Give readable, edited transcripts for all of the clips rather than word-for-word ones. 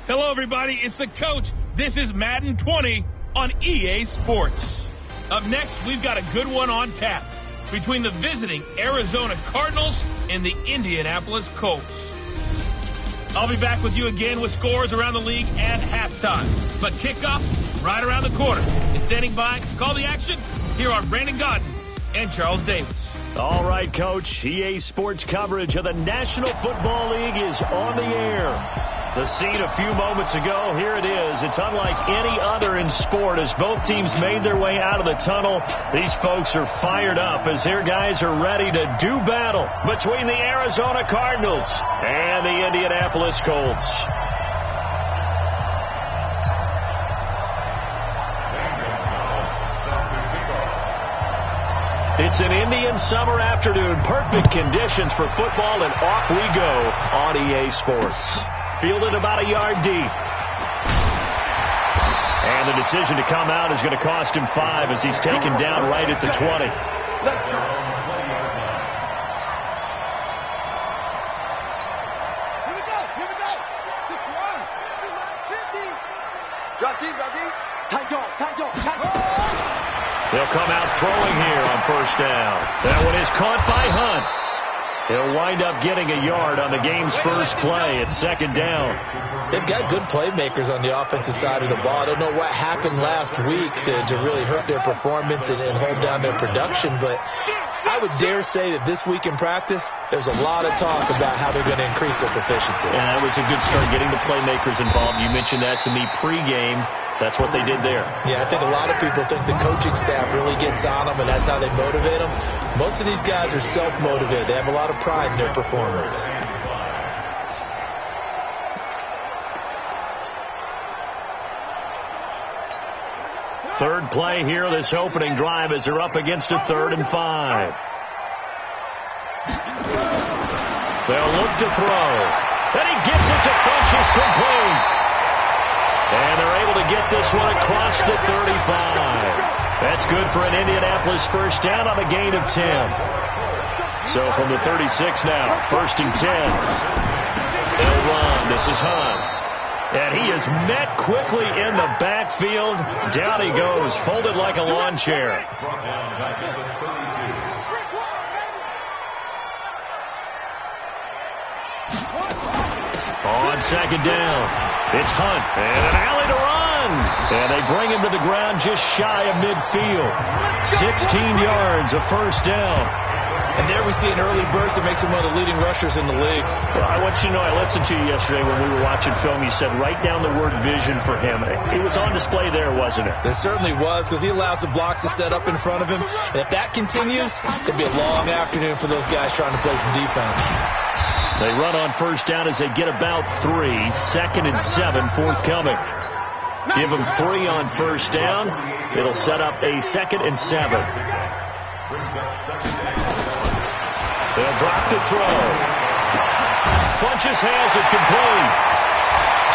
Hello, everybody. It's the coach. This is Madden 20 on EA Sports. Up next, we've got a good one on tap between the visiting Arizona Cardinals and the Indianapolis Colts. I'll be back with you again with scores around the league at halftime. But kickoff right around the corner. And standing by to call the action, here are Brandon Godden and Charles Davis. All right, Coach. EA Sports coverage of the National Football League is on the air. The scene a few moments ago, here it is. It's unlike any other in sport as both teams made their way out of the tunnel. These folks are fired up as their guys are ready to do battle between the Arizona Cardinals and the Indianapolis Colts. It's an Indian summer afternoon. Perfect conditions for football, and off we go on EA Sports. Fielded about a yard deep. And the decision to come out is going to cost him 5 as he's taken down right at the 20. Let's go. Here we go. 50. Drop deep. Tight go. They'll come out throwing here on first down. That one is caught by Hunt. He'll wind up getting a yard on the game's first play at second down. They've got good playmakers on the offensive side of the ball. I don't know what happened last week to really hurt their performance and hold down their production, but I would dare say that this week in practice, there's a lot of talk about how they're going to increase their proficiency. And that was a good start, getting the playmakers involved. You mentioned that to me pregame. That's what they did there. Yeah, I think a lot of people think the coaching staff really gets on them, and that's how they motivate them. Most of these guys are self-motivated. They have a lot of pride in their performance. Third play here, this opening drive, as they're up against a 3rd and 5. They'll look to throw. And he gets it to Funchess complete. And they're able to get this one across the 35. That's good for an Indianapolis first down on a gain of 10. So from the 36 now, 1st and 10. They'll run. This is Hunt. And he is met quickly in the backfield. Down he goes, folded like a lawn chair. On second down, it's Hunt, and an alley to run. And they bring him to the ground just shy of midfield. 16 yards, a first down. And there we see an early burst that makes him one of the leading rushers in the league. Well, I want you to know, I listened to you yesterday when we were watching film. You said write down the word vision for him. It was on display there, wasn't it? It certainly was, because he allows the blocks to set up in front of him. And if that continues, it'll be a long afternoon for those guys trying to play some defense. They run on first down as they get about 3. 2nd and 7 forthcoming. Give them 3 on first down. It'll set up a 2nd and 7. They'll drop the throw. Funchess has it complete.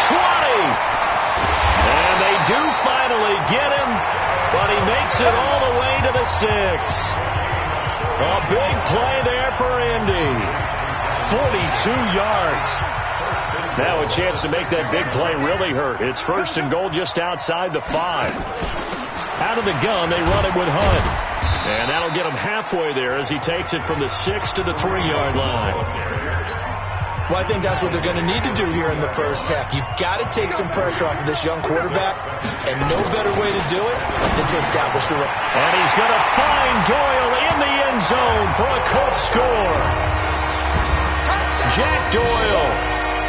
20. And they do finally get him, but he makes it all the way to the 6. A big play there for Indy. 42 yards. Now a chance to make that big play really hurt. It's 1st and goal just outside the 5. Out of the gun, they run it with Hunt. And that'll get him halfway there as he takes it from the 6 to the 3-yard line. Well, I think that's what they're going to need to do here in the first half. You've got to take some pressure off of this young quarterback, and no better way to do it than to establish the run. And he's going to find Doyle in the end zone for a Colts score. Jack Doyle,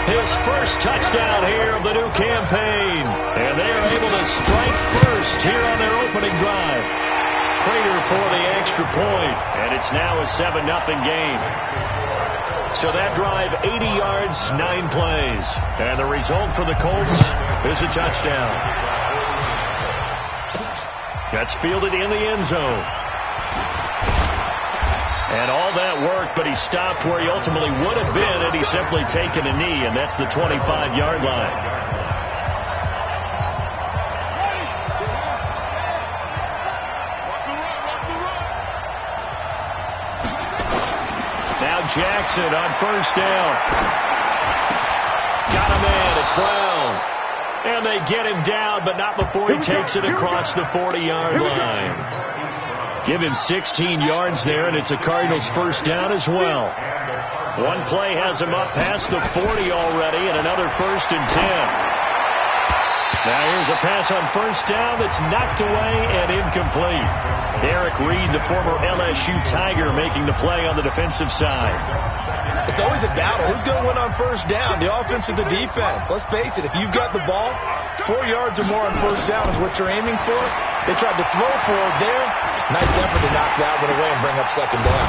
his first touchdown here of the new campaign. And they are able to strike first here on their opening drive. Prater for the extra point, and it's now a 7-0 game. So that drive, 80 yards, 9 plays. And the result for the Colts is a touchdown. That's fielded in the end zone. And all that worked, but he stopped where he ultimately would have been had he simply taken a knee, and that's the 25-yard line. Jackson on first down. Got a man. It's Brown. And they get him down, but not before he takes it across the 40-yard line. Give him 16 yards there, and it's a Cardinals first down as well. One play has him up past the 40 already, and another 1st and 10. Now here's a pass on first down that's knocked away and incomplete. Eric Reed, the former LSU Tiger, making the play on the defensive side. It's always a battle. Who's going to win on first down, the offense or the defense? Let's face it, if you've got the ball, 4 yards or more on first down is what you're aiming for. They tried to throw for it there. Nice effort to knock that one away and bring up second down.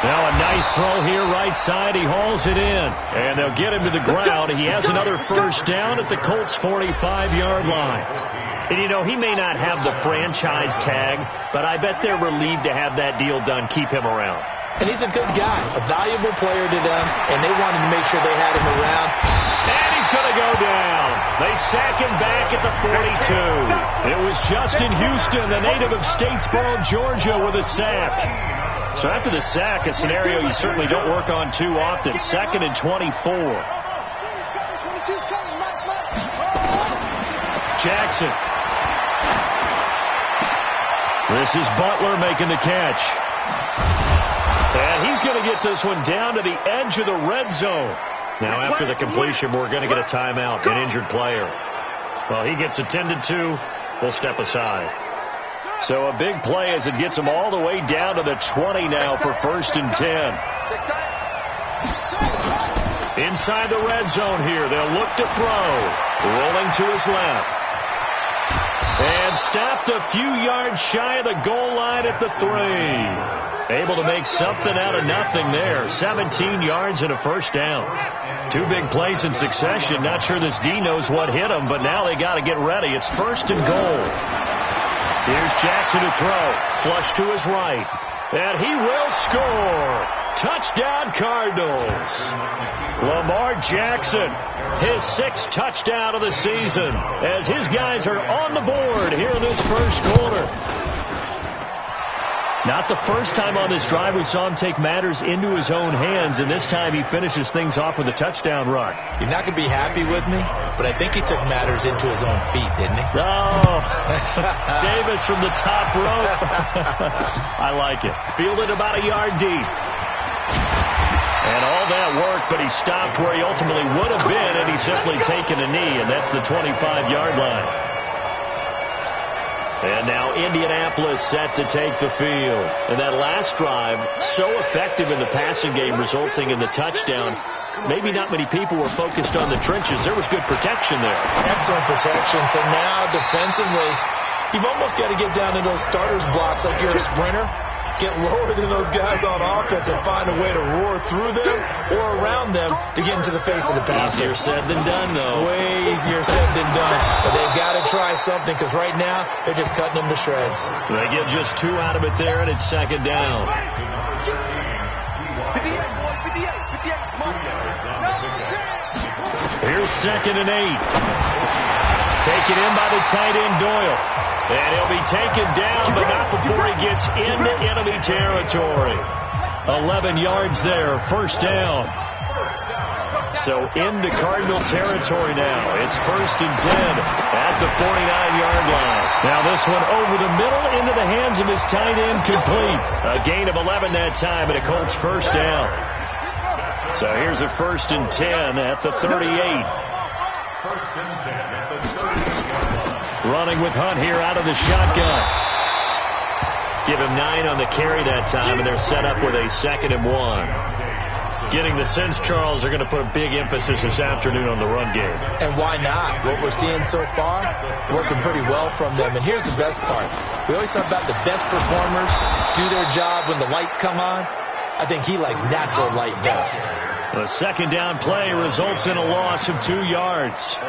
Now a nice throw here, right side. He hauls it in, and they'll get him to the ground. He has another first down at the Colts' 45-yard line. And, you know, he may not have the franchise tag, but I bet they're relieved to have that deal done, keep him around. And he's a good guy, a valuable player to them, and they wanted to make sure they had him around. And he's going to go down. They sack him back at the 42. It was Justin Houston, the native of Statesboro, Georgia, with a sack. So after the sack, a scenario you certainly don't work on too often. 2nd and 24. Jackson. This is Butler making the catch. And he's going to get this one down to the edge of the red zone. Now after the completion, we're going to get a timeout, an injured player. Well, he gets attended to. We'll step aside. So a big play as it gets him all the way down to the 20 now for 1st and 10. Inside the red zone here. They'll look to throw. Rolling to his left. And stopped a few yards shy of the goal line at the 3. Able to make something out of nothing there. 17 yards and a first down. 2 big plays in succession. Not sure this D knows what hit him, but now they got to get ready. It's 1st and goal. Here's Jackson to throw. Flush to his right. And he will score. Touchdown Cardinals. Lamar Jackson, his 6th touchdown of the season, as his guys are on the board here in this first quarter. Not the first time on this drive we saw him take matters into his own hands, and this time he finishes things off with a touchdown run. You're not going to be happy with me, but I think he took matters into his own feet, didn't he? Oh, Davis from the top rope. I like it. Fielded about a yard deep. And all that work, but he stopped where he ultimately would have been, and he's simply taken a knee, and that's the 25-yard line. And now Indianapolis set to take the field. And that last drive, so effective in the passing game, resulting in the touchdown. Maybe not many people were focused on the trenches. There was good protection there. Excellent protection. So now defensively, you've almost got to get down to those starters blocks like you're a sprinter. Get lower than those guys on offense and find a way to roar through them or around them to get into the face of the passer. Easier said than done, though. Way easier said than done. But they've got to try something because right now they're just cutting them to shreds. They get just 2 out of it there, and it's 2nd down. Here's 2nd and 8. Taken in by the tight end Doyle. And he'll be taken down, but not before he gets into enemy territory. 11 yards there, first down. So into Cardinal territory now. It's 1st and 10 at the 49-yard line. Now this one over the middle into the hands of his tight end, complete. A gain of 11 that time, and a Colts first down. So here's a 1st and 10 at the 38. 1st and 10 at the 38. Running with Hunt here out of the shotgun. Give him 9 on the carry that time, and they're set up with a 2nd and 1. Getting the sense, Charles, they're going to put a big emphasis this afternoon on the run game. And why not? What we're seeing so far, working pretty well from them. And here's the best part. We always talk about the best performers do their job when the lights come on. I think he likes natural light best. The 2nd down play results in a loss of 2 yards.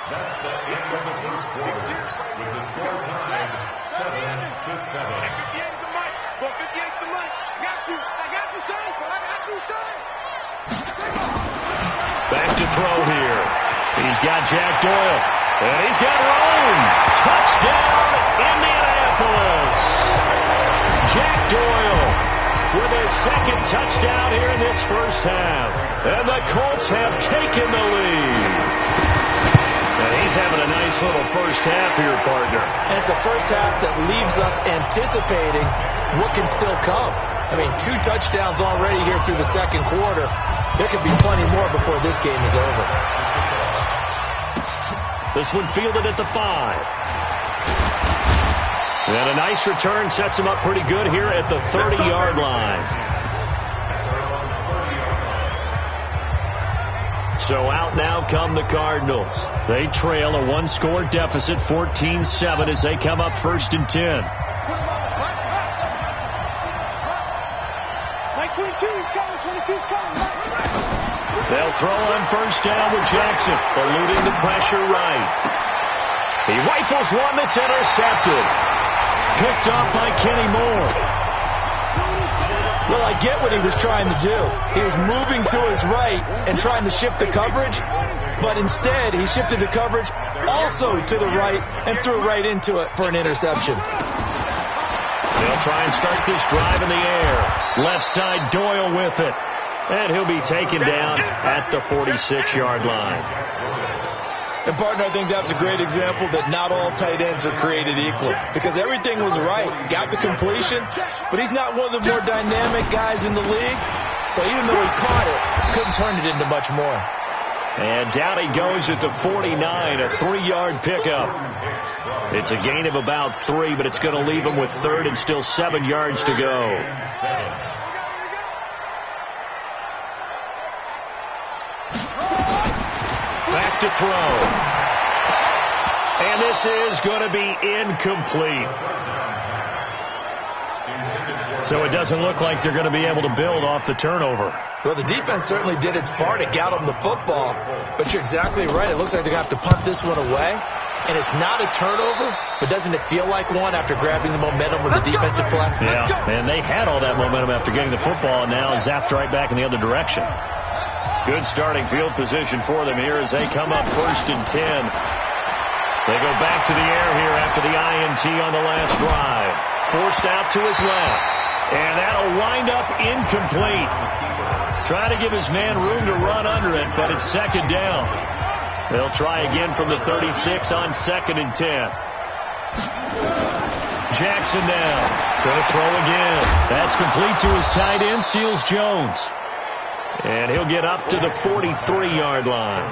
That's the end of the first quarter, with the score tied 7-7. 58's the mic. Well, 58's the mic. I got you, son. I got you, son. Back to throw here. He's got Jack Doyle. And he's got Rome. Touchdown, Indianapolis. Jack Doyle with his second touchdown here in this first half. And the Colts have taken the lead. And he's having a nice little first half here, partner. And it's a first half that leaves us anticipating what can still come. I mean, 2 touchdowns already here through the second quarter. There could be plenty more before this game is over. This one fielded at the 5. And a nice return sets him up pretty good here at the 30-yard line. So out now come the Cardinals. They trail a 1-score deficit, 14-7, as they come up 1st and 10. 22's coming, 22's coming. They'll throw on 1st down with Jackson, eluding the pressure right. He rifles one that's intercepted. Picked off by Kenny Moore. Well, I get what he was trying to do. He was moving to his right and trying to shift the coverage, but instead he shifted the coverage also to the right and threw right into it for an interception. They'll try and start this drive in the air. Left side, Doyle with it. And he'll be taken down at the 46-yard line. And, partner, I think that's a great example that not all tight ends are created equal, because everything was right. Got the completion, but he's not one of the more dynamic guys in the league. So even though he caught it, couldn't turn it into much more. And down he goes at the 49, a 3-yard pickup. It's a gain of about 3, but it's going to leave him with 3rd and still 7 yards to go. Back to throw. And this is going to be incomplete. So it doesn't look like they're going to be able to build off the turnover. Well, the defense certainly did its part to get him the football, but you're exactly right. It looks like they're going to have to punt this one away, and it's not a turnover, but doesn't it feel like one after grabbing the momentum with the defensive play? Yeah, and they had all that momentum after getting the football, and now zapped right back in the other direction. Good starting field position for them here as they come up 1st and 10. They go back to the air here after the INT on the last drive. Forced out to his left. And that'll wind up incomplete. Trying to give his man room to run under it, but it's 2nd down. They'll try again from the 36 on 2nd and 10. Jackson now. Going to throw again. That's complete to his tight end, Seals Jones. And he'll get up to the 43-yard line.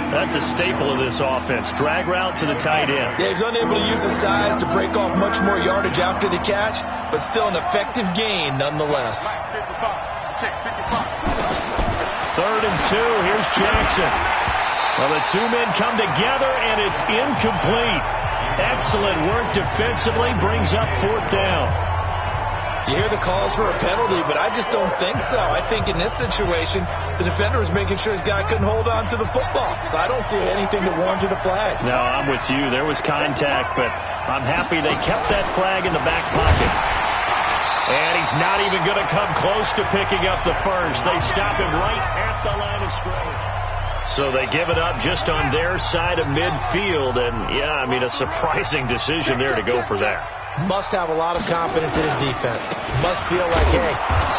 That's a staple of this offense. Drag route to the tight end. Yeah, he's unable to use his size to break off much more yardage after the catch, but still an effective gain nonetheless. 3rd and 2. Here's Jackson. Well, the 2 men come together, and it's incomplete. Excellent work defensively. Brings up 4th down. You hear the calls for a penalty, but I just don't think so. I think in this situation, the defender was making sure his guy couldn't hold on to the football. So I don't see anything to warrant a flag. No, I'm with you. There was contact, but I'm happy they kept that flag in the back pocket. And he's not even going to come close to picking up the first. They stop him right at the line of scrimmage. So they give it up just on their side of midfield. And, yeah, I mean, a surprising decision there to go for that. Must have a lot of confidence in his defense. Must feel like, hey,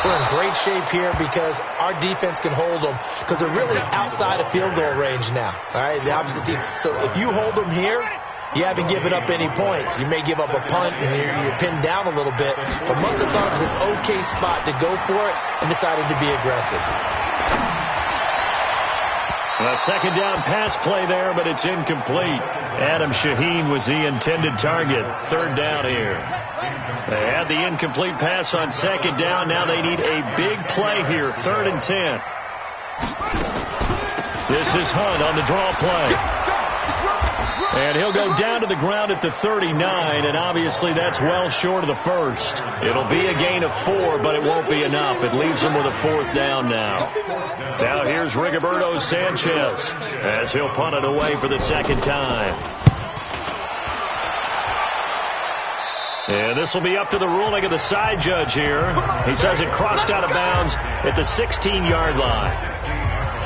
we're in great shape here because our defense can hold them, because they're really outside of field goal range now. All right, the opposite team. So if you hold them here, you haven't given up any points. You may give up a punt and you're pinned down a little bit, but must have thought it was an okay spot to go for it and decided to be aggressive. A 2nd down pass play there, but it's incomplete. Adam Shaheen was the intended target. 3rd down here. They had the incomplete pass on 2nd down. Now they need a big play here. 3rd and 10. This is Hunt on the draw play. And he'll go down to the ground at the 39, and obviously that's well short of the first. It'll be a gain of 4, but it won't be enough. It leaves him with a 4th down now. Now here's Rigoberto Sanchez as he'll punt it away for the 2nd time. And this will be up to the ruling of the side judge here. He says it crossed out of bounds at the 16-yard line.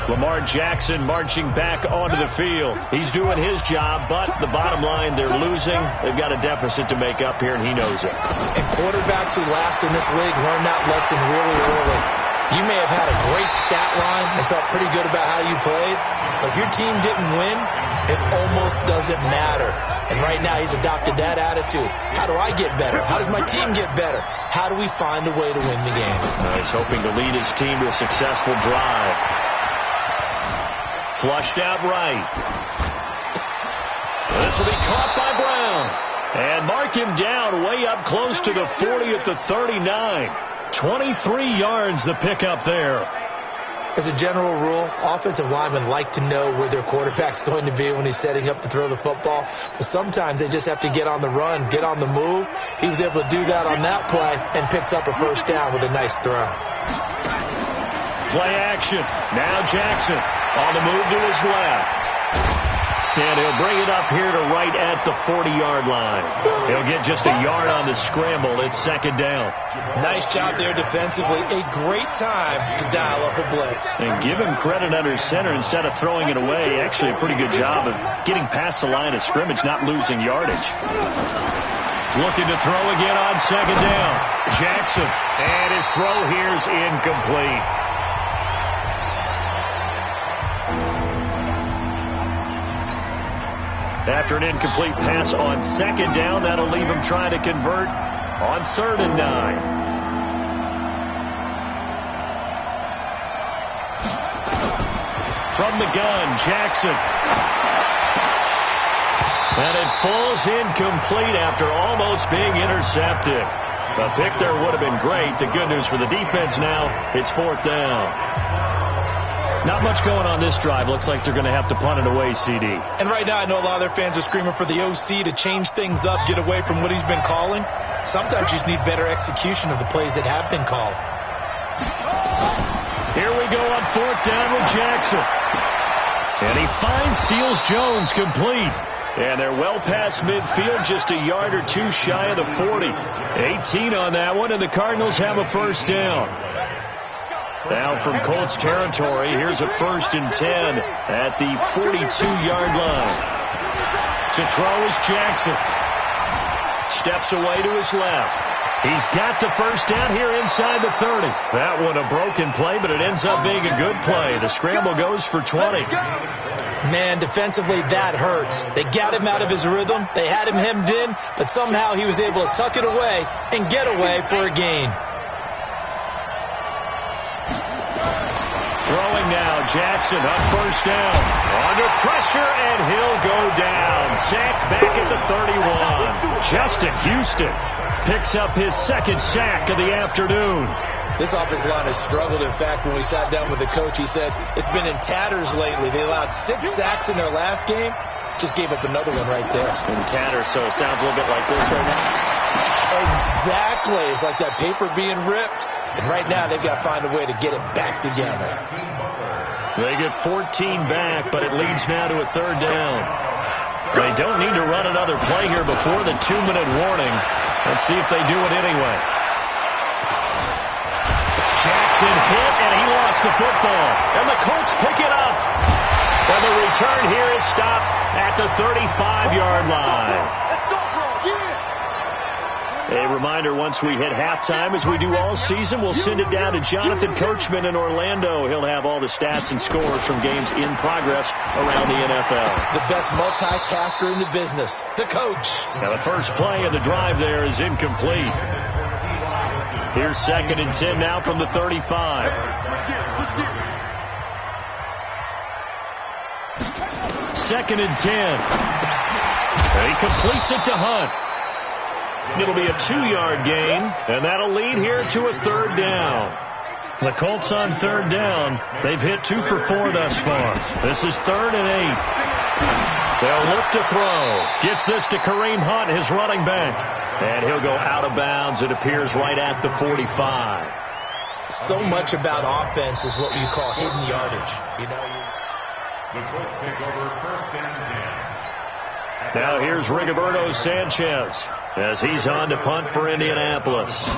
Lamar Jackson marching back onto the field. He's doing his job, but the bottom line, they're losing. They've got a deficit to make up here, and he knows it. And quarterbacks who last in this league learn that lesson really early. You may have had a great stat line and felt pretty good about how you played, but if your team didn't win, it almost doesn't matter. And right now he's adopted that attitude. How do I get better? How does my team get better? How do we find a way to win the game? He's hoping to lead his team to a successful drive. Flushed out right. This will be caught by Brown. And mark him down way up close to the 40 at the 39. 23 yards the pickup there. As a general rule, offensive linemen like to know where their quarterback's going to be when he's setting up to throw the football. But sometimes they just have to get on the run, get on the move. He was able to do that on that play and picks up a first down with a nice throw. Play action. Now Jackson on the move to his left. And he'll bring it up here to right at the 40-yard line. He'll get just a yard on the scramble. It's second down. Nice job there defensively. A great time to dial up a blitz. And give him credit under center instead of throwing it away. Actually a pretty good job of getting past the line of scrimmage, not losing yardage. Looking to throw again on second down. Jackson. And his throw here's incomplete. After an incomplete pass on second down, that'll leave him trying to convert on 3rd and 9. From the gun, Jackson. And it falls incomplete after almost being intercepted. The pick there would have been great. The good news for the defense now, it's 4th down. Not much going on this drive. Looks like they're going to have to punt it away, CD. And right now I know a lot of their fans are screaming for the OC to change things up, get away from what he's been calling. Sometimes you just need better execution of the plays that have been called. Here we go on 4th down with Jackson. And he finds Seals Jones complete. And they're well past midfield, just a yard or two shy of the 40. 18 on that one, and the Cardinals have a first down. Now from Colts territory, here's a 1st and 10 at the 42-yard line. To throw is Jackson. Steps away to his left. He's got the first down here inside the 30. That one a broken play, but it ends up being a good play. The scramble goes for 20. Man, defensively, that hurts. They got him out of his rhythm. They had him hemmed in, but somehow he was able to tuck it away and get away for a gain. Throwing now, Jackson on first down. Under pressure, and he'll go down. Sacked back at the 31. Justin Houston picks up his 2nd sack of the afternoon. This offensive line has struggled. In fact, when we sat down with the coach, he said it's been in tatters lately. They allowed 6 sacks in their last game. Just gave up another one right there. In tatters, so it sounds a little bit like this right now. Exactly. It's like that paper being ripped. And right now, they've got to find a way to get it back together. They get 14 back, but it leads now to a 3rd down. They don't need to run another play here before the 2-minute warning. Let's see if they do it anyway. Jackson hit, and he lost the football. And the Colts pick it up. And the return here is stopped at the 35-yard line. A reminder, once we hit halftime, as we do all season, we'll send it down to Jonathan Coachman in Orlando. He'll have all the stats and scores from games in progress around the NFL. The best multitasker in the business, the coach. Now the first play of the drive there is incomplete. Here's 2nd and 10 now from the 35. Second and 10. And he completes it to Hunt. It'll be a 2-yard gain, and that'll lead here to a 3rd down. The Colts on 3rd down. They've hit 2 for 4 thus far. This is 3rd and 8. They'll look to throw. Gets this to Kareem Hunt, his running back. And he'll go out of bounds. It appears right at the 45. So much about offense is what you call hidden yardage. The Colts take over 1st and 10. Now here's Rigoberto Sanchez as he's on to punt for Indianapolis.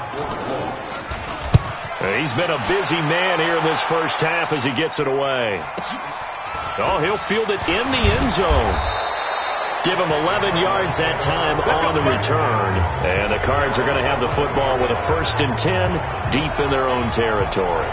He's been a busy man here in this first half as he gets it away. Oh, he'll field it in the end zone. Give him 11 yards that time on the return. And the Cards are going to have the football with a 1st and 10 deep in their own territory.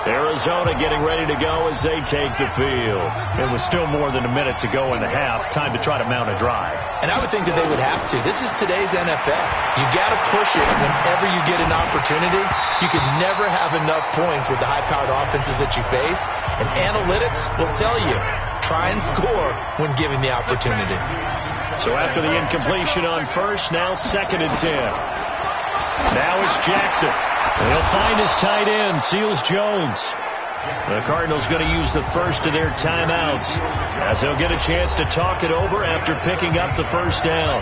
Arizona getting ready to go as they take the field. It was still more than a minute to go in the half. Time to try to mount a drive. And I would think that they would have to. This is today's NFL. You got to push it whenever you get an opportunity. You can never have enough points with the high-powered offenses that you face. And analytics will tell you, try and score when given the opportunity. So after the incompletion on first, now 2nd and 10. Now it's Jackson. He'll find his tight end, Seals Jones. The Cardinals going to use the first of their timeouts as they'll get a chance to talk it over after picking up the first down.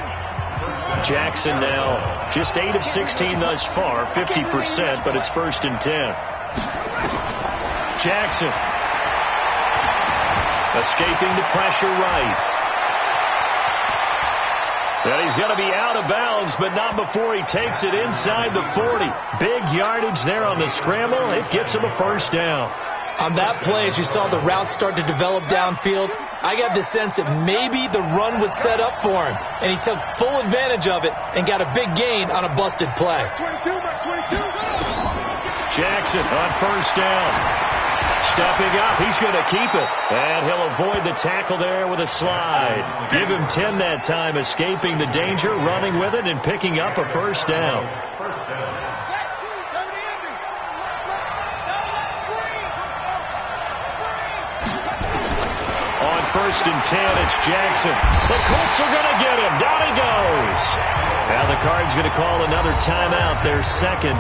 Jackson now just 8 of 16 thus far, 50%, but it's 1st and 10. Jackson escaping the pressure right. And he's going to be out of bounds, but not before he takes it inside the 40. Big yardage there on the scramble. It gets him a 1st down. On that play, as you saw the route start to develop downfield, I got the sense that maybe the run would set up for him. And he took full advantage of it and got a big gain on a busted play. 22 by 22. Jackson on 1st down. Stepping up, he's going to keep it. And he'll avoid the tackle there with a slide. Give him 10 that time, escaping the danger, running with it, and picking up a 1st down. On 1st and 10, it's Jackson. The Colts are going to get him. Down he goes. Now the Cards going to call another timeout, their 2nd.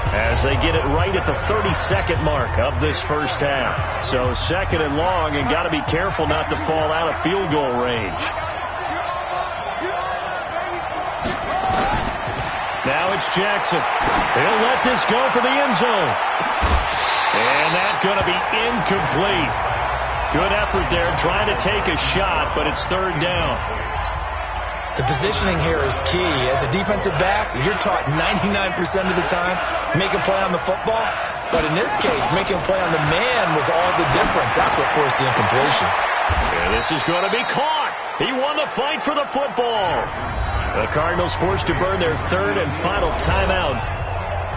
As they get it right at the 32nd mark of this first half. So 2nd and long, and got to be careful not to fall out of field goal range. Now it's Jackson. He'll let this go for the end zone. And that's going to be incomplete. Good effort there trying to take a shot, but it's 3rd down. The positioning here is key. As a defensive back, you're taught 99% of the time, make a play on the football. But in this case, making a play on the man was all the difference. That's what forced the incompletion. And this is going to be caught. He won the fight for the football. The Cardinals forced to burn their 3rd and final timeout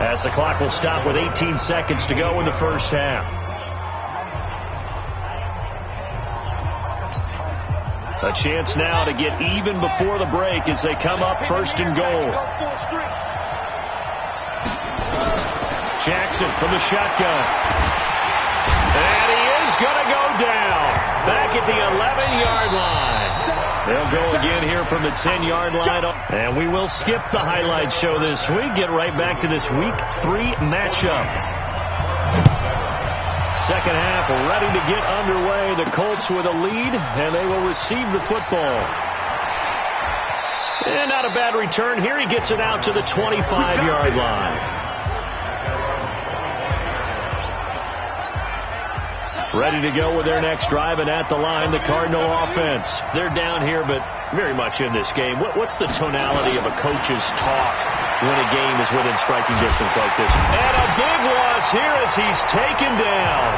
as the clock will stop with 18 seconds to go in the first half. A chance now to get even before the break as they come up 1st and goal. Jackson from the shotgun. And he is going to go down. Back at the 11-yard line. They'll go again here from the 10-yard line. And we will skip the highlight show this week. Get right back to this Week 3 matchup. Second half ready to get underway. The Colts with a lead, and they will receive the football. And not a bad return here. He gets it out to the 25-yard line. Ready to go with their next drive, and at the line, the Cardinal offense. They're down here, but very much in this game. What's the tonality of a coach's talk when a game is within striking distance like this? And a big loss here as he's taken down.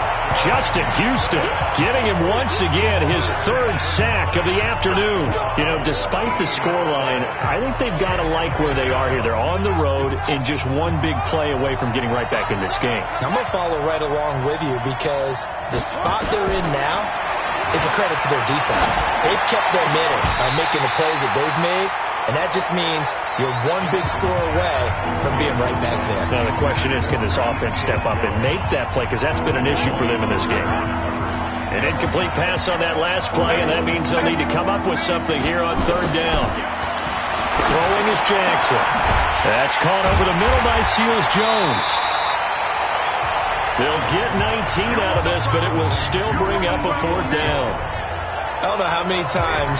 Justin Houston getting him once again his 3rd sack of the afternoon. You know, despite the scoreline, I think they've got to like where they are here. They're on the road and just one big play away from getting right back in this game. I'm going to follow right along with you because the spot they're in now is a credit to their defense. They've kept them in it by making the plays that they've made, and that just means you're one big score away from being right back there. Now the question is, can this offense step up and make that play? Because that's been an issue for them in this game. An incomplete pass on that last play, and that means they'll need to come up with something here on 3rd down. Throwing is Jackson. That's caught over the middle by Seals Jones. They'll get 19 out of this, but it will still bring up a 4th down. I don't know how many times,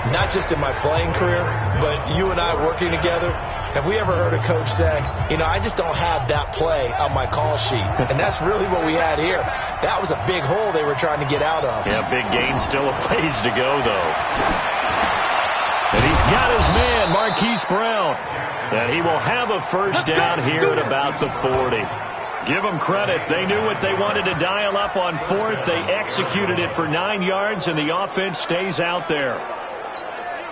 not just in my playing career, but you and I working together, have we ever heard a coach say, you know, I just don't have that play on my call sheet. And that's really what we had here. That was a big hole they were trying to get out of. Yeah, big gain, still a ways to go, though. And he's got his man, Marquise Brown. And he will have a 1st down here at about the 40. Give them credit. They knew what they wanted to dial up on fourth. They executed it for 9 yards, and the offense stays out there.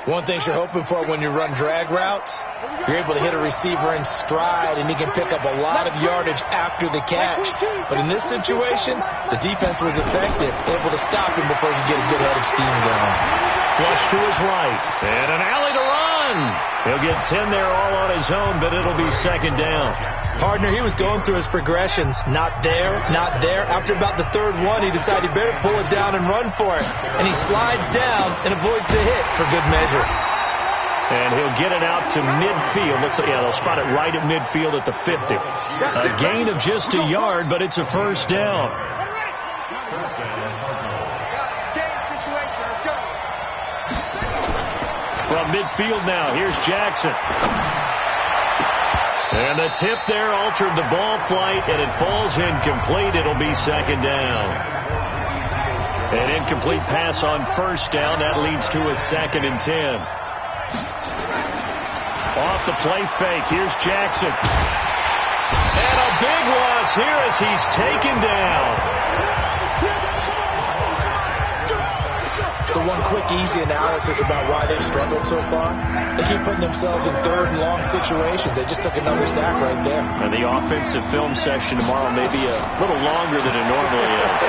One thing you're hoping for when you run drag routes, you're able to hit a receiver in stride, and he can pick up a lot of yardage after the catch. But in this situation, the defense was effective, able to stop him before he could get a good head of steam going. Flush to his right, and an alley to run. He'll get 10 there all on his own, but it'll be second down. Partner, he was going through his progressions. Not there, not there. After about the third one, he decided he better pull it down and run for it. And he slides down and avoids the hit for good measure. And he'll get it out to midfield. Looks like, yeah, they'll spot it right at midfield at the 50. A gain of just a yard, but it's a first down. From midfield now, here's Jackson. And the tip there altered the ball flight, and it falls incomplete. It'll be second down. An incomplete pass on first down. That leads to a 2nd and 10. Off the play fake. Here's Jackson. And a big loss here as he's taken down. So one quick, easy analysis about why they've struggled so far. They keep putting themselves in third and long situations. They just took another sack right there. And the offensive film session tomorrow may be a little longer than it normally is.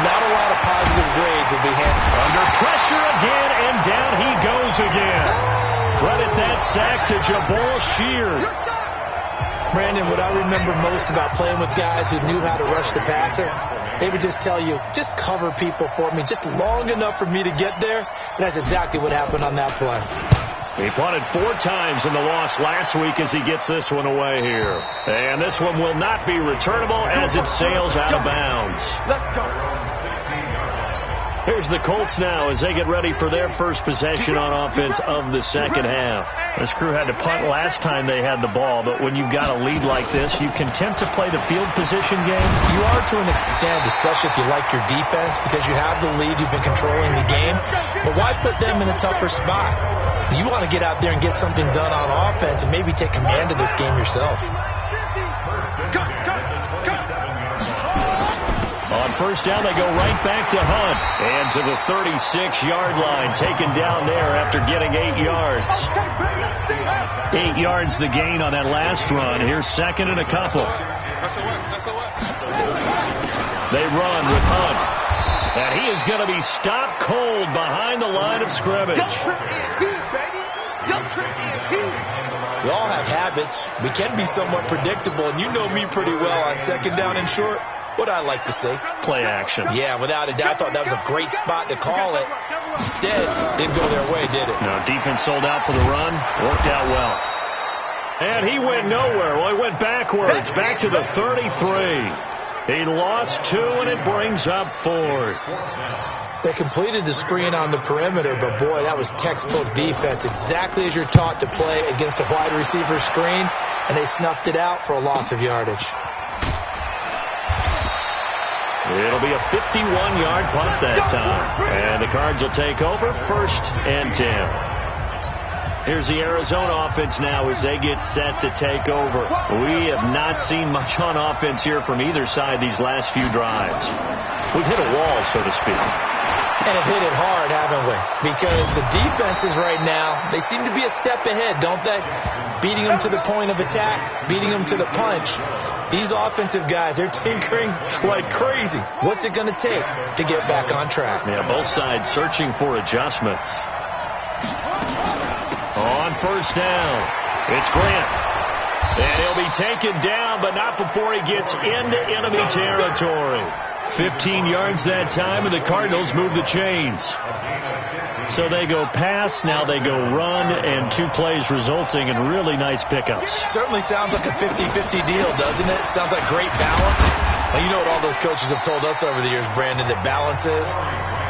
Not a lot of positive grades will be handed. Under pressure again, and down he goes again. Credit that sack to Jabal Sheard. Brandon, what I remember most about playing with guys who knew how to rush the passer, they would just tell you, just cover people for me, just long enough for me to get there. And that's exactly what happened on that play. He punted 4 times in the loss last week as he gets this one away here. And this one will not be returnable as it sails out of bounds. Let's go. Here's the Colts now as they get ready for their first possession on offense of the second half. This crew had to punt last time they had the ball, but when you've got a lead like this, you can attempt to play the field position game. You are to an extent, especially if you like your defense, because you have the lead, you've been controlling the game. But why put them in a tougher spot? You want to get out there and get something done on offense and maybe take command of this game yourself. On first down, they go right back to Hunt. And to the 36-yard line, taken down there after getting 8 yards. 8 yards the gain on that last run. Here's second and a couple. They run with Hunt. And he is going to be stopped cold behind the line of scrimmage. We all have habits. We can be somewhat predictable, and you know me pretty well on second down and short. What I like to say? Play action. Yeah, without a doubt. I thought that was a great spot to call it. Instead, didn't go their way, did it? No, defense sold out for the run. Worked out well. And he went nowhere. Well, he went backwards. Back to the 33. He lost 2, and it brings up 4th. They completed the screen on the perimeter, but boy, that was textbook defense. Exactly as you're taught to play against a wide receiver screen, and they snuffed it out for a loss of yardage. It'll be a 51-yard punt that time. And the Cards will take over 1st and 10. Here's the Arizona offense now as they get set to take over. We have not seen much on offense here from either side these last few drives. We've hit a wall, so to speak. And have hit it hard, haven't we? Because the defenses right now, they seem to be a step ahead, don't they? Beating them to the point of attack, beating them to the punch. These offensive guys, they're tinkering like crazy. What's it going to take to get back on track? Yeah, both sides searching for adjustments. On first down, it's Grant. And he'll be taken down, but not before he gets into enemy territory. 15 yards that time, and the Cardinals move the chains. So they go pass, now they go run, and 2 plays resulting in really nice pickups. Certainly sounds like a 50-50 deal, doesn't it? Sounds like great balance. Well, you know what all those coaches have told us over the years, Brandon, that balance is?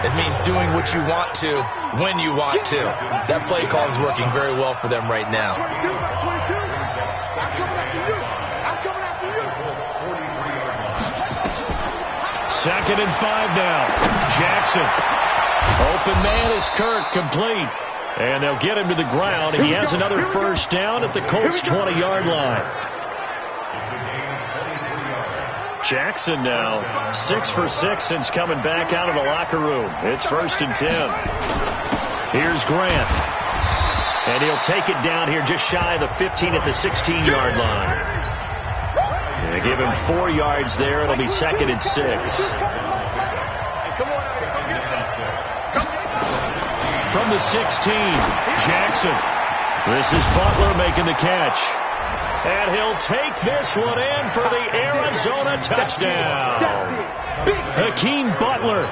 It means doing what you want to, when you want to. That play call is working very well for them right now. 22 by 22. I'm coming after you. I'm coming after you. 2nd and 5 now. Jackson. Open man is Kirk, complete. And they'll get him to the ground. He has another first down at the Colts' 20-yard line. Jackson now 6 for 6 since coming back out of the locker room. It's 1st and 10. Here's Grant. And he'll take it down here just shy of the 15 at the 16-yard line. They give him 4 yards there. It'll be 2nd and 6. From the 16, Jackson. This is Butler making the catch. And he'll take this one in for the Arizona touchdown. Hakeem Butler,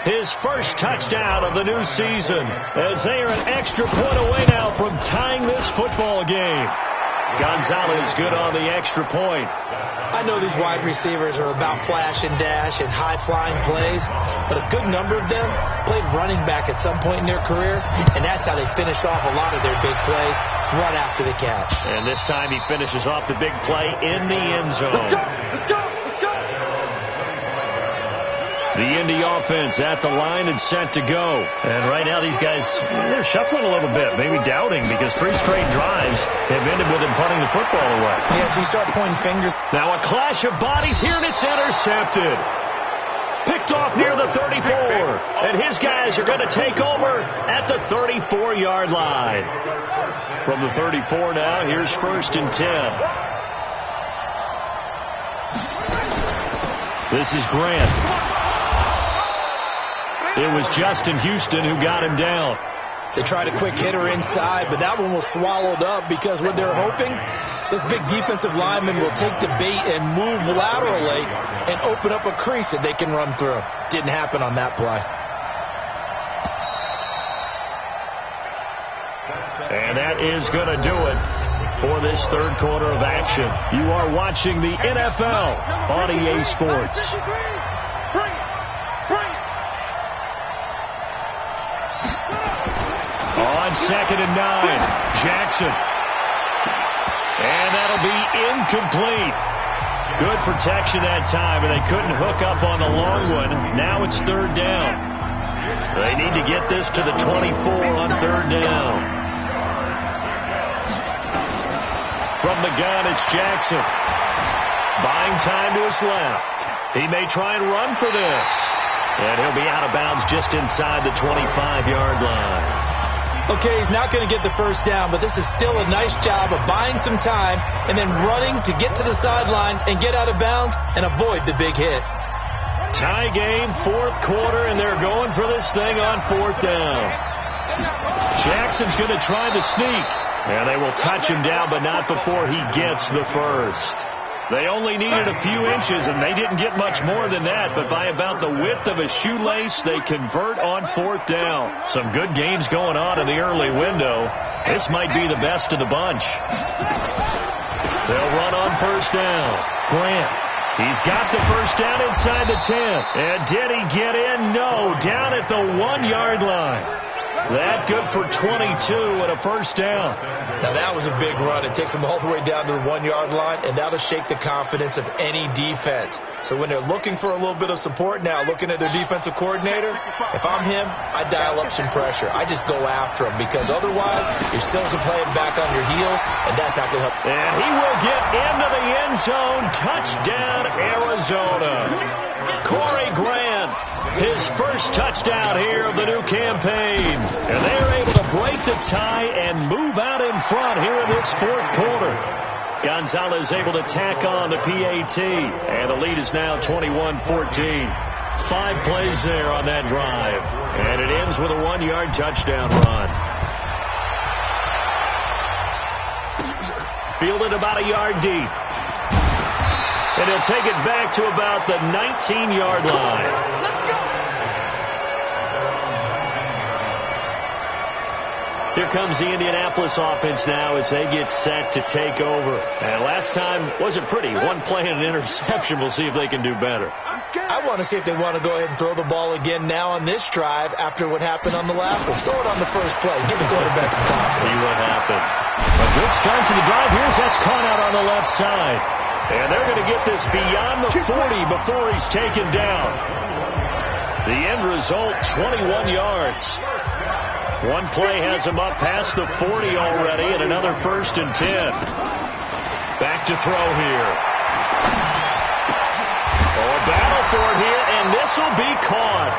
his first touchdown of the new season, as they are an extra point away now from tying this football game. Gonzalez good on the extra point. I know these wide receivers are about flash and dash and high-flying plays, but a good number of them played running back at some point in their career, and that's how they finish off a lot of their big plays, run after the catch. And this time he finishes off the big play in the end zone. Let's go! The Indy offense at the line and set to go. And right now these guys, they're shuffling a little bit, maybe doubting, because 3 straight drives have ended with them punting the football away. Yeah, so you start pointing fingers. Now a clash of bodies here, and it's intercepted. Picked off near the 34. And his guys are going to take over at the 34-yard line. From the 34 now, here's 1st and 10. This is Grant. It was Justin Houston who got him down. They tried a quick hitter inside, but that one was swallowed up because what they're hoping, this big defensive lineman will take the bait and move laterally and open up a crease that they can run through. Didn't happen on that play. And that is going to do it for this 3rd quarter of action. You are watching the NFL on EA Sports. On 2nd and 9, Jackson. And that'll be incomplete. Good protection that time, and they couldn't hook up on the long one. Now it's 3rd down. They need to get this to the 24 on 3rd down. From the gun, it's Jackson. Buying time to his left. He may try and run for this. And he'll be out of bounds just inside the 25-yard line. Okay, he's not going to get the 1st down, but this is still a nice job of buying some time and then running to get to the sideline and get out of bounds and avoid the big hit. Tie game, 4th quarter, and they're going for this thing on 4th down. Jackson's going to try to sneak, and they will touch him down, but not before he gets the 1st. They only needed a few inches, and they didn't get much more than that, but by about the width of a shoelace, they convert on 4th down. Some good games going on in the early window. This might be the best of the bunch. They'll run on 1st down. Grant. He's got the 1st down inside the 10. And did he get in? No. Down at the 1-yard line. That good for 22 and a 1st down. Now that was a big run. It takes them all the way down to the 1-yard line, and that'll shake the confidence of any defense. So when they're looking for a little bit of support now, looking at their defensive coordinator, if I'm him, I dial up some pressure. I just go after him, because otherwise your Sills are playing back on your heels, and that's not going to help. And he will get into the end zone. Touchdown, Arizona. Corey Grant, his first touchdown here of the new campaign. And they're able to break the tie and move out in front here in this 4th quarter. Gonzalez able to tack on the PAT. And the lead is now 21-14. 5 plays there on that drive. And it ends with a 1-yard touchdown run. Fielded about a yard deep. And he'll take it back to about the 19-yard line. Here comes the Indianapolis offense now as they get set to take over. And last time wasn't pretty. 1 play and an interception. We'll see if they can do better. I want to see if they want to go ahead and throw the ball again now on this drive after what happened on the last one. Throw it on the first play. Give the quarterback some confidence. See what happens. A good start to the drive. That's caught out on the left side. And they're going to get this beyond the 40 before he's taken down. The end result, 21 yards. 1 play has him up past the 40 already, and another 1st and 10. Back to throw here. a battle for it here, and this will be caught.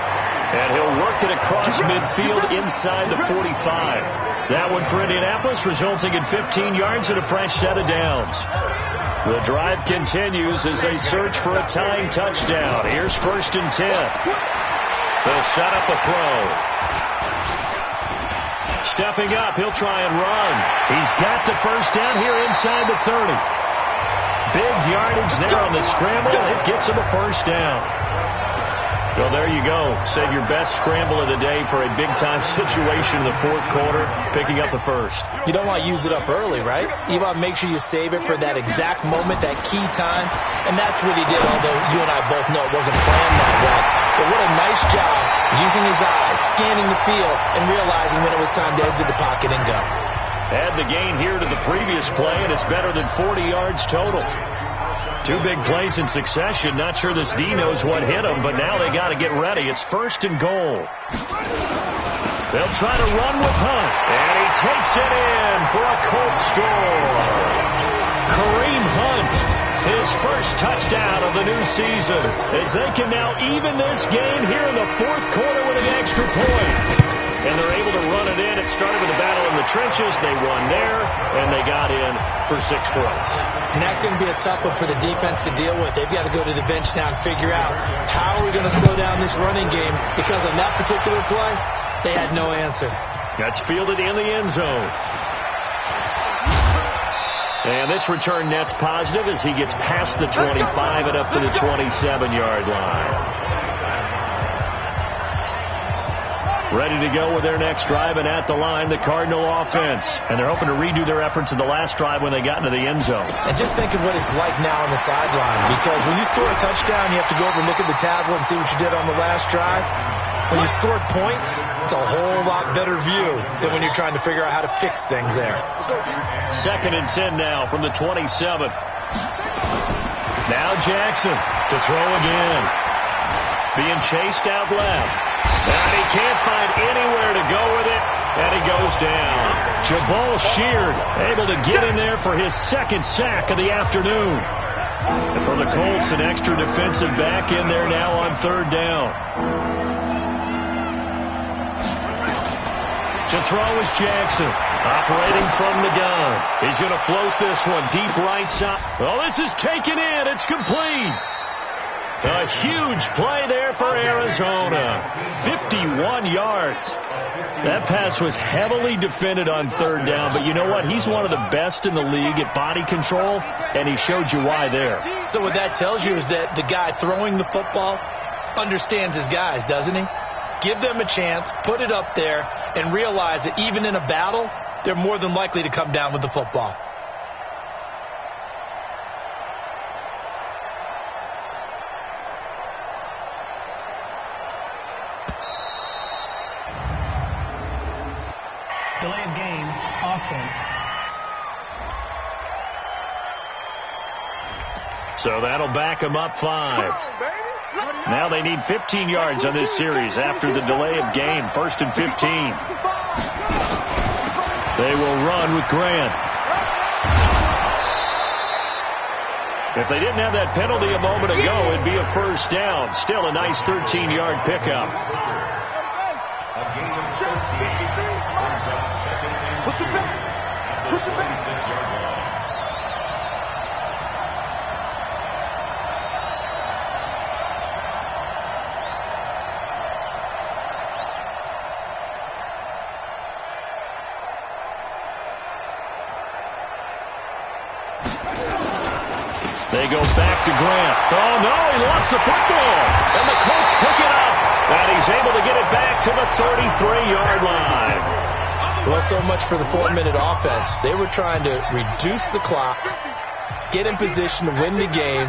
And he'll work it across midfield inside the 45. That one for Indianapolis, resulting in 15 yards and a fresh set of downs. The drive continues as they search for a tying touchdown. Here's 1st and 10. They'll set up a throw. Stepping up, he'll try and run. He's got the first down here inside the 30. Big yardage there on the scramble. It gets him a first down. Well, there you go. Save your best scramble of the day for a big-time situation in the 4th quarter, picking up the first. You don't want to use it up early, right? You want to make sure you save it for that exact moment, that key time. And that's what he did, although you and I both know it wasn't planned that way. But what a nice job using his eyes, scanning the field, and realizing when it was time to exit the pocket and go. Add the gain here to the previous play, and it's better than 40 yards total. 2 big plays in succession. Not sure this D knows what hit him, but now they got to get ready. It's 1st and goal. They'll try to run with Hunt, and he takes it in for a Colts score. Kareem Hunt, his first touchdown of the new season, as they can now even this game here in the 4th quarter with an extra point. And they're able to run it in. It started with a battle in the trenches. They won there, and they got in for 6 points. And that's going to be a tough one for the defense to deal with. They've got to go to the bench now and figure out how are we going to slow down this running game, because on that particular play, they had no answer. That's fielded in the end zone. And this return net's positive as he gets past the 25 and up to the 27-yard line. Ready to go with their next drive, and at the line, the Cardinal offense. And they're hoping to redo their efforts in the last drive when they got into the end zone. And just think of what it's like now on the sideline, because when you score a touchdown, you have to go over and look at the tablet and see what you did on the last drive. When you scored points, it's a whole lot better view than when you're trying to figure out how to fix things there. 2nd and 10 now from the 27. Now Jackson to throw again. Being chased out left. And he can't find anywhere to go with it, and he goes down. Jabal Sheard able to get in there for his 2nd sack of the afternoon. And for the Colts, an extra defensive back in there now on 3rd down. To throw is Jackson, operating from the gun. He's going to float this one deep right side. Well, this is taken in. It's complete. A huge play there for Arizona. 51 yards. That pass was heavily defended on 3rd down, but you know what? He's one of the best in the league at body control, and he showed you why there. So what that tells you is that the guy throwing the football understands his guys, doesn't he? Give them a chance, put it up there, and realize that even in a battle, they're more than likely to come down with the football. Delay of game, offense. So that'll back them up 5. Now they need 15 yards on this series after the delay of game. 1st and 15. They will run with Grant. If they didn't have that penalty a moment ago, it'd be a first down. Still a nice 13-yard pickup. Push it back. Push it back. They go back to Grant. Oh, no, he lost the football. And the Colts pick it up. And he's able to get it back to the 33-yard line. Well, so much for the 4-minute offense. They were trying to reduce the clock, get in position to win the game,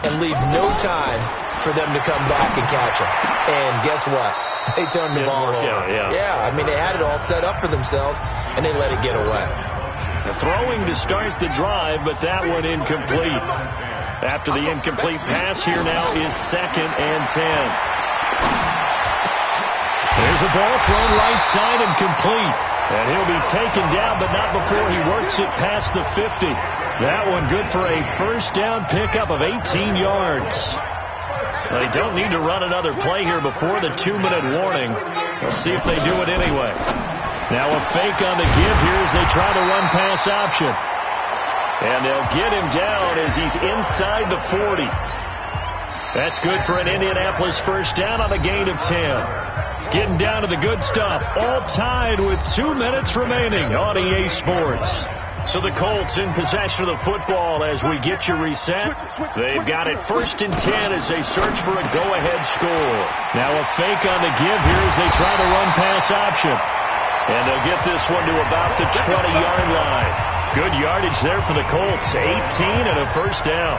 and leave no time for them to come back and catch them. And guess what? They turned the ball over. Yeah, I mean, they had it all set up for themselves, and they let it get away. Throwing to start the drive, but that one incomplete. After the incomplete pass, here now is 2nd and 10. There's a ball thrown right side and complete. And he'll be taken down, but not before he works it past the 50. That one good for a first down pickup of 18 yards. They don't need to run another play here before the 2-minute warning. Let's see if they do it anyway. Now a fake on the give here as they try to run pass option. And they'll get him down as he's inside the 40. That's good for an Indianapolis first down on a gain of 10. Getting down to the good stuff. All tied with 2 minutes remaining on EA Sports. So the Colts in possession of the football as we get you reset. They've got it 1st and 10 as they search for a go-ahead score. Now a fake on the give here as they try to run pass option. And they'll get this one to about the 20-yard line. Good yardage there for the Colts. 18 and a first down.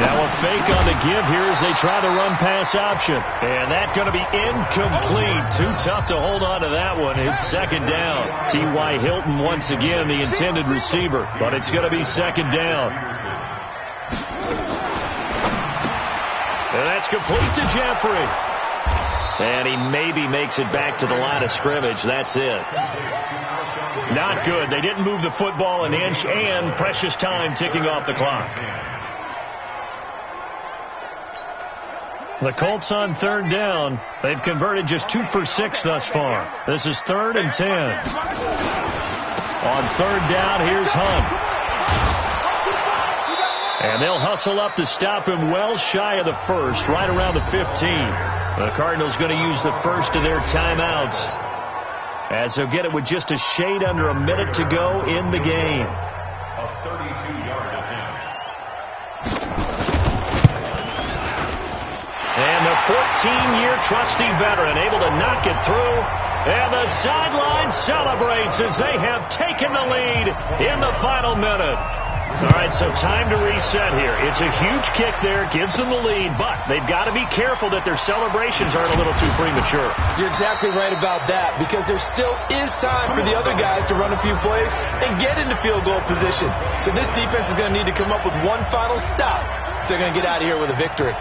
Now a fake on the give here as they try to run pass option. And that's going to be incomplete. Too tough to hold on to that one. It's 2nd down. T.Y. Hilton once again the intended receiver. But it's going to be 2nd down. And that's complete to Jeffrey. And he maybe makes it back to the line of scrimmage. That's it. Not good. They didn't move the football an inch, and precious time ticking off the clock. The Colts on 3rd down. They've converted just 2 for 6 thus far. This is 3rd and 10. On 3rd down, here's Hunt. And they'll hustle up to stop him well shy of the 1st, right around the 15. The Cardinals going to use the first of their timeouts as they'll get it with just a shade under a minute to go in the game. A 32-yard attempt. And the 14-year trusty veteran able to knock it through. And the sideline celebrates as they have taken the lead in the final minute. All right, so time to reset here. It's a huge kick there, gives them the lead, but they've got to be careful that their celebrations aren't a little too premature. You're exactly right about that, because there still is time for the other guys to run a few plays and get into field goal position. So this defense is going to need to come up with one final stop if they're going to get out of here with a victory.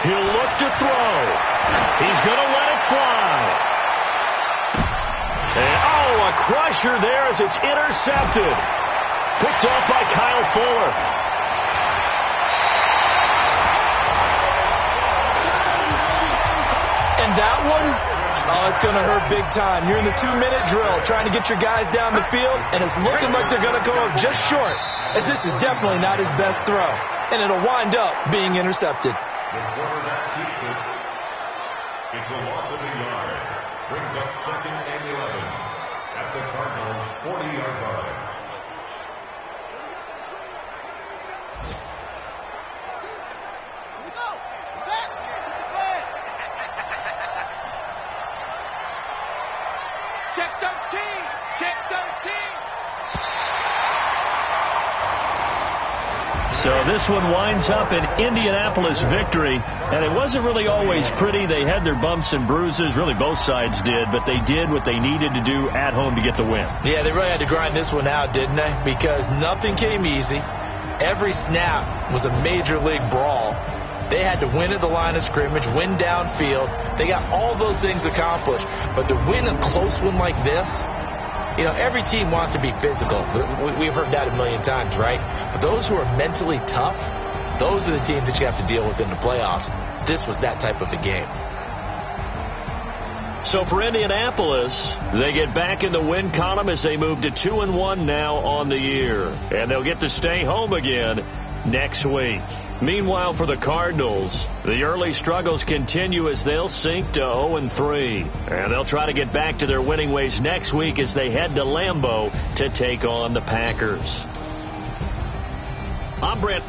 He'll look to throw. He's going to let it fly. And, oh, a crusher there as it's intercepted. Picked off by Kyle Fuller. And that one, oh, it's going to hurt big time. You're in the 2-minute drill trying to get your guys down the field, and it's looking like they're going to come up just short, as this is definitely not his best throw. And it'll wind up being intercepted. The quarterback keeps it. It's a loss of a yard. Brings up 2nd and 11 at the Cardinals' 40-yard line. Here we go. Set. Play. Check 13. Check 13. So this one winds up an Indianapolis victory, and it wasn't really always pretty. They had their bumps and bruises, really both sides did, but they did what they needed to do at home to get the win. Yeah, they really had to grind this one out, didn't they? Because nothing came easy. Every snap was a major league brawl. They had to win at the line of scrimmage, win downfield. They got all those things accomplished. But to win a close one like this, you know, every team wants to be physical. We've heard that a million times, right? But those who are mentally tough, those are the teams that you have to deal with in the playoffs. This was that type of a game. So for Indianapolis, they get back in the win column as they move to 2-1 now on the year. And they'll get to stay home again next week. Meanwhile, for the Cardinals, the early struggles continue as they'll sink to 0-3. And they'll try to get back to their winning ways next week as they head to Lambeau to take on the Packers. I'm Brent.